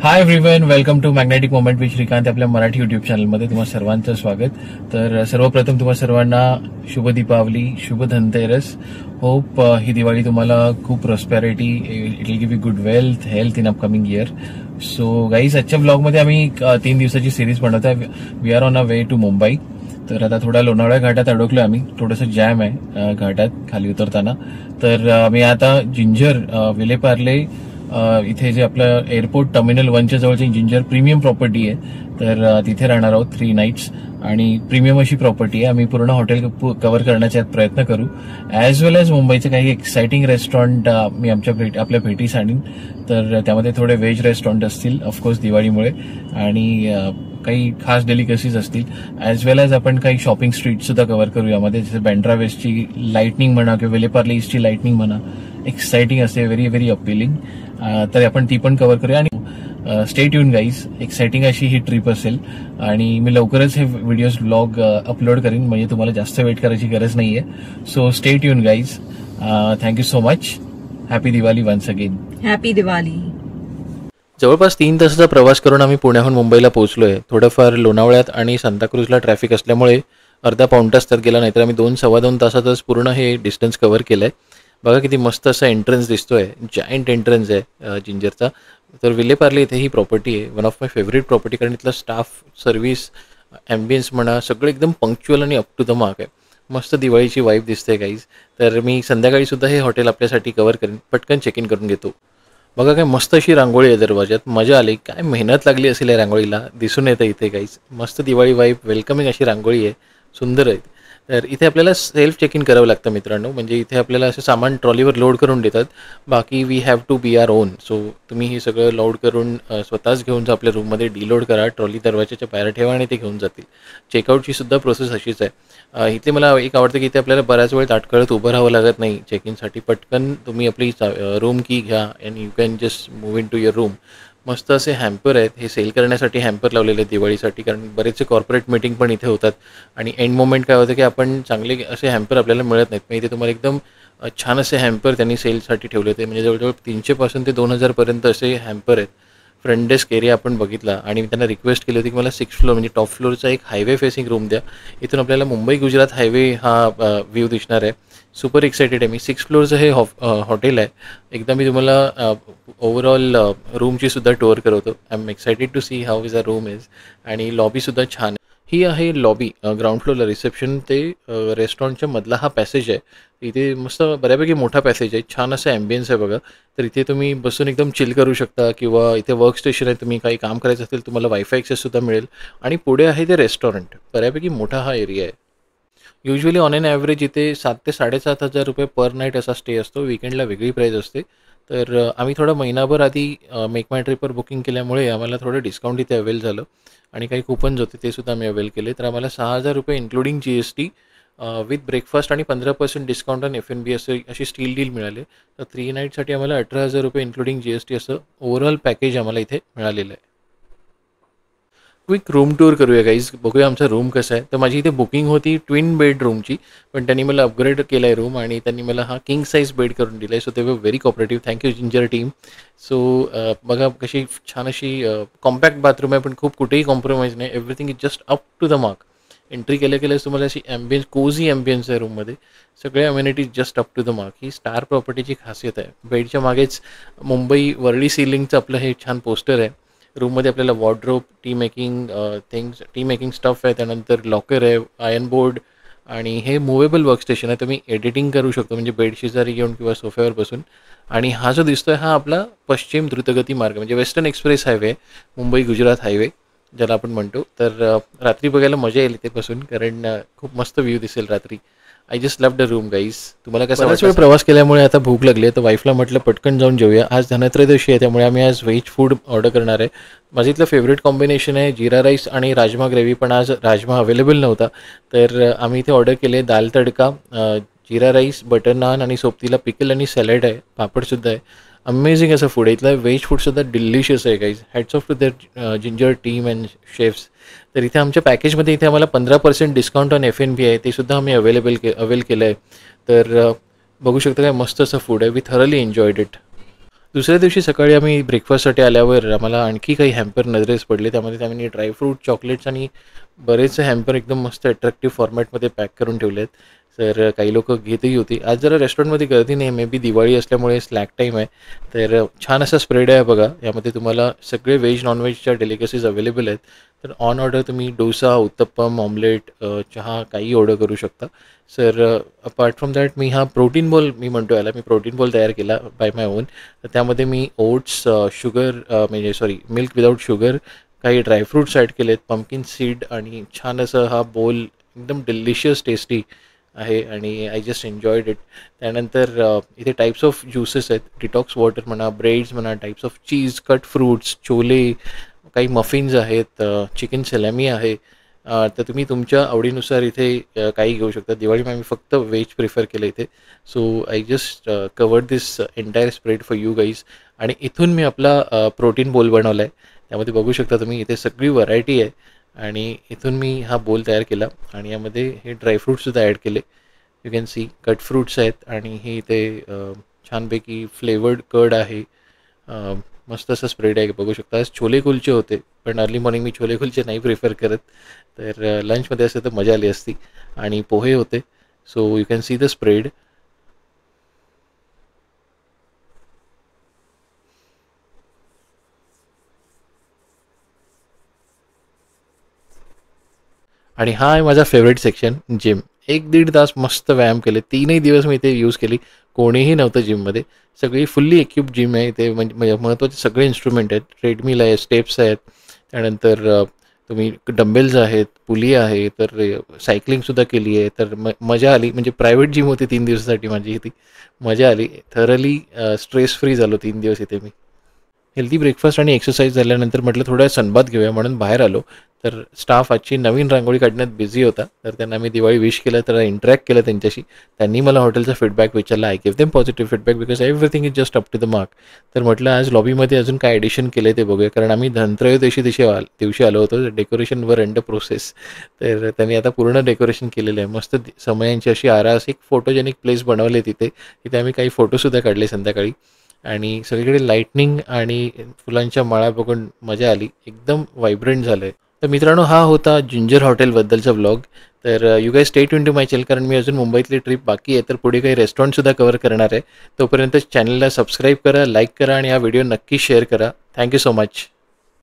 High everyone, welcome to magnetic moment with Shrikant. आपल्या Marathi YouTube चॅनलमध्ये तुम्हा सर्वांचं स्वागत. तर सर्वप्रथम तुम्हा सर्वांना शुभ दीपावली, शुभ धनतेरस. होप ही दिवाळी तुम्हाला खूप prosperity, it will give you good wealth, health in upcoming year. So guys, आजच्या ब्लॉगमध्ये आम्ही 3 दिवसाची सिरीज बनवत आहे. We are on a way to Mumbai. तर आता थोडा लोणावळा घाटात अडकलोय आम्ही. थोडंसं जॅम आहे घाटात खाली उतरताना. तर आम्ही आता जिंजर, विलेपार्ले इथे जे आपलं एअरपोर्ट टर्मिनल 1च्या जवळची जिंजर प्रीमियम प्रॉपर्टी आहे. तर तिथे राहणार आहोत 3 नाईट्स आणि प्रीमियम अशी प्रॉपर्टी आहे. आम्ही पूर्ण हॉटेल कव्हर करण्याचा प्रयत्न करू. ॲज वेल एज मुंबईचे काही एक्साइटिंग रेस्टॉरंट मी आपल्या भेटीस आणीन. तर त्यामध्ये थोडे व्हेज रेस्टॉरंट असतील ऑफकोर्स दिवाळीमुळे, आणि काही खास डेलिकसीज असतील. ॲज वेल एज आपण काही शॉपिंग स्ट्रीट सुद्धा कव्हर करू यामध्ये, जसे बँड्रा वेस्टची लाईटनिंग म्हणा किंवा विलेपार्ले ईस्टची लाईटनिंग म्हणा, एक्साइटिंग असते, व्हेरी व्हेरी अपीलिंग. तर आपण ती पण कव्हर करूया. आणि स्टे ट्यून गाईज, एक्साइटिंग अशी ही ट्रिप असेल आणि मी लवकरच हे व्हिडिओज ब्लॉग अपलोड करीन, म्हणजे तुम्हाला जास्त वेट करायची गरज नाहीये. So stay tuned guys. Thank you so much. Happy Diwali once again. Happy Diwali. जवळपास 3 तासाचा प्रवास करून आम्ही पुण्याहून मुंबईला पोहोचलोय. थोडंफार लोणावळ्यात आणि सांताक्रूजला ट्रॅफिक असल्यामुळे अर्धा पाऊण तास त्यात गेला, नाहीतर आम्ही 2-2.25 तासातच पूर्ण हे डिस्टन्स कव्हर केलंय. बघा किती मस्त असा एंट्रन्स दिसतोय, जायंट एंट्रन्स आहे जिंजरचा. तर विलेपार्ले इथे ही प्रॉपर्टी आहे, one of my favourite property, कारण इथला स्टाफ, सर्व्हिस, ॲम्बियन्स म्हणा, सगळं एकदम पंक्च्युअल आणि अप टू द मार्क आहे. मस्त दिवाळीची वाईब दिसते गाईज. तर मी संध्याकाळी सुद्धा हे हॉटेल आपल्यासाठी कव्हर करेन. पटकन चेक इन करून घेतो. बघा काय मस्त अशी रांगोळी आहे दरवाज्यात, मजा आली. काय मेहनत लागली असेल या रांगोळीला, दिसून येतं इथे गाईज. मस्त दिवाळी वाईब, वेलकमिंग अशी रांगोळी आहे, सुंदर आहे. तर इथे आपल्याला सेल्फ चेक इन करावं लागतं मित्रांनो, म्हणजे इथे आपल्याला असं सामान ट्रॉलीवर लोड करून देतात. बाकी we have to be our own. So तुम्ही हे सगळं लोड करून स्वतःच घेऊन जा, आपल्या रूममध्ये डिलोड करा, ट्रॉली दरवाजाच्या बाहेर ठेवा आणि ते घेऊन जातील. चेकआउटची सुद्धा प्रोसेस अशीच आहे. इथे मला एक आवडतं की इथे आपल्याला बऱ्याच वेळ ताटकळत उभं राहावं लागत नाही चेक इनसाठी. पटकन तुम्ही आपली रूम की घ्या and you can just move in to your room. मस्त असे हॅम्पर आहेत, हे सेल करण्यासाठी हॅम्पर लावलेले आहेत दिवाळीसाठी, कारण बरेचसे कॉर्पोरेट मीटिंग पण इथे होतात. आणि एंड मोमेंट काय होतं की आपण चांगले असे हॅम्पर आपल्याला मिळत नाहीत. मग इथे तुम्हाला एकदम छान असे हॅम्पर त्यांनी सेलसाठी ठेवले होते, म्हणजे जवळजवळ 300 पासून ते 2000 पर्यंत असे हॅम्पर आहेत. फ्रंट डेस्क एरिया आपण बघितला आणि मी त्यांना रिक्वेस्ट केली होती की मला 6th फ्लोअर म्हणजे टॉप फ्लोअरचा एक हायवे फेसिंग रूम द्या. इथून आपल्याला मुंबई गुजरात हायवे हा व्ह्यू दिसणार आहे. सुपर एक्सायटेड आहे मी. 6th फ्लोअरचं हे हॉटेल आहे. एकदा मी तुम्हाला ओव्हरऑल रूमची सुद्धा टूर करवतो. I am excited to see how is a room is. आणि लॉबीसुद्धा छान आहे. ही आहे लॉबी. ग्राउंड फ्लोअरला रिसेप्शन ते रेस्टॉरंटच्या मधला हा पॅसेज आहे. इथे मस्त बऱ्यापैकी मोठा पॅसेज आहे, छान असं ॲम्बियन्स आहे बघा. तर इथे तुम्ही बसून एकदम चिल करू शकता, किंवा इथे वर्क स्टेशन आहे, तुम्ही काही काम करायचं असेल तुम्हाला वायफाय ॲक्सेससुद्धा मिळेल. आणि पुढे आहे ते रेस्टॉरंट. बऱ्यापैकी मोठा हा एरिया आहे. युजली ऑन एन ॲव्हरेज इथे 7,000 ते 7,500 रुपये पर नाईट असा स्टे असतो. वीकेंडला वेगळी प्राईज असते. तर आम्ही थोडं महिनाभर आधी मेक माय ट्रिपवर बुकिंग केल्यामुळे आम्हाला थोडं डिस्काउंट इथे अवेल झालं, आणि काही कुपन्स होते ते सुद्धा आम्ही अवेल केले. तर आम्हाला 6,000 रुपये इन्क्लुडिंग GST विथ ब्रेकफास्ट आणि 15% डिस्काउंट आणि F&B अशी स्टील डील मिळाले. तर 3 नाईटसाठी आम्हाला 18,000 रुपये इन्क्लुडिंग GST असं ओव्हरऑल पॅकेज आम्हाला इथे मिळालेलं आहे. क्विक रूम टूर करूया गाईज, बघूया आमचा रूम कसा आहे. तर माझी इथे बुकिंग होती ट्विन बेड रूमची, पण त्यांनी मला अपग्रेड केला आहे रूम, आणि त्यांनी मला हा किंग साईज बेड करून दिला आहे. सो ते वर very cooperative. Thank you ginger team. So बघा कशी छान अशी कॉम्पॅक्ट बाथरूम आहे, पण खूप कुठेही कॉम्प्रोमाइज नाही. Everything is just up to the mark. Entry केल्यास तुम्हाला अशी ॲम्बियन्स, कोझी ॲम्बियन्स आहे रूममध्ये. सगळे amenities just up to the mark. ही स्टार प्रॉपर्टीची खासियत आहे. बेडच्या मागेच मुंबई वर्ली सिलिंगचं आपलं हे छान पोस्टर आहे. रूममध्ये आपल्याला वॉर्डरोब, टी मेकिंग स्टफ आहे, त्यानंतर लॉकर आहे, आयर्न बोर्ड, आणि हे मुवेबल वर्कस्टेशन आहे. तुम्ही एडिटिंग करू शकतो, म्हणजे बेडशेजारी घेऊन किंवा सोफ्यावर बसून. आणि हा जो दिसतोय हा आपला पश्चिम द्रुतगती मार्ग, म्हणजे western express highway, Mumbai Gujarat highway ज्याला आपण म्हणतो. तर रात्री बघायला मजा येईल इथे बसून, कारण खूप मस्त व्ह्यू दिसेल रात्री. I just love the room guys. तुम्हाला कसं बराच वेळ प्रवास केल्यामुळे आता भूक लागली आहे, तर वाईफला म्हटलं पटकन जाऊन जेऊया. आज धनत्रयोदशी आहे, त्यामुळे आम्ही आज व्हेज फूड ऑर्डर करणार आहे. माझं इथलं फेवरेट कॉम्बिनेशन आहे जिरा राईस आणि राजमा ग्रेव्ही, पण आज राजमा अवेलेबल नव्हता. तर आम्ही इथे ऑर्डर केले दाल तडका, जिरा राईस, बटर नान, आणि सोबतीला पिकल आणि सॅलड आहे, पापडसुद्धा आहे. अमेझिंग असं फूड आहे. इथलं व्हेज फूडसुद्धा डिलिशियस आहे guys. Hats off to that Ginger team and chefs. तर इथे आमच्या पॅकेजमध्ये इथे आम्हाला 15% डिस्काउंट ऑन F&B आहे, ते सुद्धा आम्ही अवेल केलं आहे. तर बघू शकता काय मस्त असं फूड आहे. We thoroughly enjoyed it. दुसऱ्या दिवशी सकाळी आम्ही ब्रेकफास्टसाठी आल्यावर आम्हाला आणखी काही हॅम्पर नजरेस पडले. त्यामध्ये त्यांनी ड्रायफ्रूट, चॉकलेट्स आणि बरेचसे हॅम्पर एकदम मस्त अट्रॅक्टिव्ह फॉर्मॅटमध्ये पॅक करून ठेवले आहेत. तर काही लोकं घेतही होती. आज जरा रेस्टॉरंटमध्ये गर्दी नाही, मे बी दिवाळी असल्यामुळे स्लॅक टाईम आहे. तर छान असा स्प्रेड आहे बघा. यामध्ये तुम्हाला सगळे व्हेज, नॉन-व्हेजच्या डेलिकेसीज अवेलेबल आहेत. तर ऑन ऑर्डर तुम्ही डोसा, उत्तप्पम, ऑमलेट, चहा काही ऑर्डर करू शकता. सर अपार्ट फ्रॉम दॅट मी हा प्रोटीन बॉल मी म्हणतो याला, मी प्रोटीन बॉल तयार केला बाय माय ओन. तर त्यामध्ये मी ओट्स, शुगर म्हणजे सॉरी मिल्क विदाऊट शुगर, काही ड्रायफ्रूट्स ॲड केलेत, पंपकिन सीड आणि छान असं हा बोल एकदम डिलिशियस टेस्टी आहे आणि आय जस्ट एन्जॉयड इट. त्यानंतर इथे टाईप्स ऑफ ज्युसेस आहेत, डिटॉक्स वॉटर म्हणा, ब्रेड्स म्हणा, types of cheese, cut fruits, chole, काही मफिन्स आहेत, चिकन सॅलॅमी आहे. तर तुम्ही तुमच्या आवडीनुसार इथे काही घेऊ शकता. दिवाळीमध्ये आम्ही फक्त व्हेज प्रिफर केलं इथे. So I just covered this entire spread for you guys. आणि इथून मी आपला प्रोटीन बोल बनवला आहे. त्यामध्ये बघू शकता तुम्ही इथे सगळी व्हरायटी आहे आणि इथून मी हा बोल तयार केला आणि यामध्ये हे ड्रायफ्रूटसुद्धा ॲड केले. You can see cut fruits आहेत आणि हे इथे छानपैकी फ्लेवर्ड कर्ड आहे. मस्त असं स्प्रेड आहे, बघू शकता. आज छोले कुलचे होते, पण अर्ली मॉर्निंग मी छोले कुलचे नाही प्रिफर करत. तर लंचमध्ये असते तर मजा आली असती. आणि पोहे होते. So you can see the spread. आणि हा आहे माझा फेवरेट सेक्शन, जिम. 1-1.5 तास मस्त व्यायाम केले. 3ही दिवस मी इथे यूज केली. कोणीही नव्हतं जिममध्ये. सगळी फुल्ली इक्विप्ड जिम आहे इथे. म्हणजे महत्त्वाचे सगळे इन्स्ट्रुमेंट आहेत. ट्रेडमिल आहे, स्टेप्स आहेत. त्यानंतर तुम्ही डंबेल्स आहेत, पुली आहे, तर सायकलिंगसुद्धा केली आहे. तर मजा आली. म्हणजे प्रायव्हेट जिम होती 3 दिवसासाठी माझी इथे. मजा आली. थरली स्ट्रेस फ्री झालो 3 दिवस इथे मी. हेल्दी ब्रेकफास्ट आणि एक्सरसाइज झाल्यानंतर म्हटलं थोडा सनबाथ घेऊया म्हणून बाहेर आलो. तर स्टाफ आजची नवीन रांगोळी काढण्यात बिझी होता. तर त्यांना मी दिवाळी विश केलं, तर इंटरॅक्ट केलं त्यांच्याशी. त्यांनी मला हॉटेलचा फीडबॅक विचारला. I give them positive feedback because everything is just up to the mark. तर म्हटलं आज लॉबीमध्ये अजून काय ॲडिशन केलं आहे ते बघूया, कारण आम्ही धनत्रयोदशी दिवशी आलो होतो. डेकोरेशन वर अंडर प्रोसेस. तर त्यांनी आता पूर्ण डेकोरेशन केलेलं आहे. मस्त समयांची अशी आरास एक फोटोजेनिक प्लेस बनवले तिथे. तिथे आम्ही काही फोटोसुद्धा काढले संध्याकाळी. आणि सगळीकडे लाईटनिंग आणि फुलांच्या माळा बघून मजा आली. एकदम व्हायब्रंट झालं आहे. तर मित्रांनो, हा होता जिंजर हॉटेलबद्दलचा व्लॉग. तर you guys stay tune to my channel, कारण मी अजून मुंबईतली ट्रिप बाकी आहे. तर पुढे काही रेस्टॉरंटसुद्धा कव्हर करणार आहे. तोपर्यंत चॅनलला सबस्क्राईब करा, लाईक करा आणि हा व्हिडिओ नक्की शेअर करा. Thank you so much.